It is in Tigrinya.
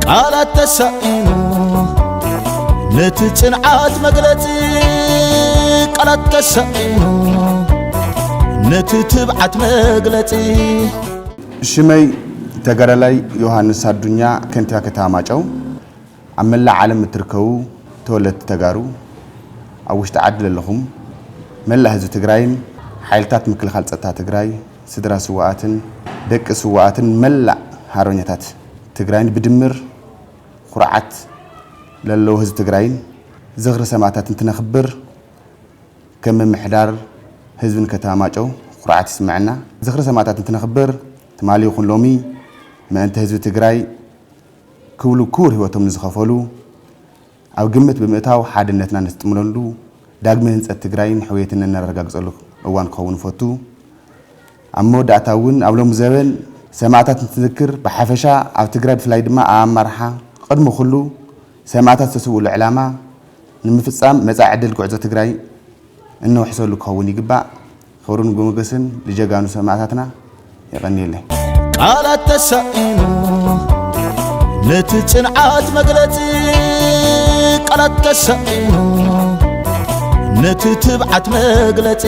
ቃላት ተሳኢኑ ነትጽንዓት መግለጽ ቃላት ተሳኢኑ ነትትብዓት መግለጽ ሽመይ ተገረላይ ዮሐንስ አዱኛ ከንቲባ ከተማ ማጨው አመላ ዓለም ትርከው ተወለድ ተጋሩ አውሽተ ዓድል ለኹም መላ ህዝብ ትግራይን ሓይልታት ምክልኻል ጸጥታ ትግራይ ስድራ ስዋኣትን ደቂ ስዋኣትን መላ ሃሮኛታት ትግራይን ብድምር ኹርዓት ለለው ህዝብ ትግራይን ዝኽሪ ሰማዕታት እንትነኽብር ከም ምሕዳር ህዝብን ከተማ ማጨው ኹርዓት ይስምዓና ዝኽሪ ሰማዕታት እንትነኽብር ትማሊ ይኹን ሎሚ ምእንተ ህዝብ ትግራይ ክብሉ ክቡር ህይወቶም ዝኸፈሉ ኣብ ግምት ብምእታው ሓድነትና ንስጥምለሉ ዳግመ ህንጸት ትግራይን ሕውየትን እናረጋግጸሉ እዋን ክኸውን ፈቱ ኣብ መወዳእታ እውን ኣብ ሎሚ ዘበን ሰማዕታት እንትዝክር ብሓፈሻ ኣብ ትግራይ ብፍላይ ድማ ኣብ ኣመራርሓ ቅድሚ ኩሉ ሰማዕታት ዝተስውሉ ዕላማ ንምፍጻም መጻኢ ዕድል ጉዕዞ ትግራይ እንውሕሰሉ ክኸውን ይግባእ ክብርን ሞገስን ልጀጋኑ ሰማዕታትና ይቐኒየለይ ቃላት ተሳኢኑ ነትጽንዓት መግለጽ ቃላት ተሳኢኑ ነትትብዓት መግለጽ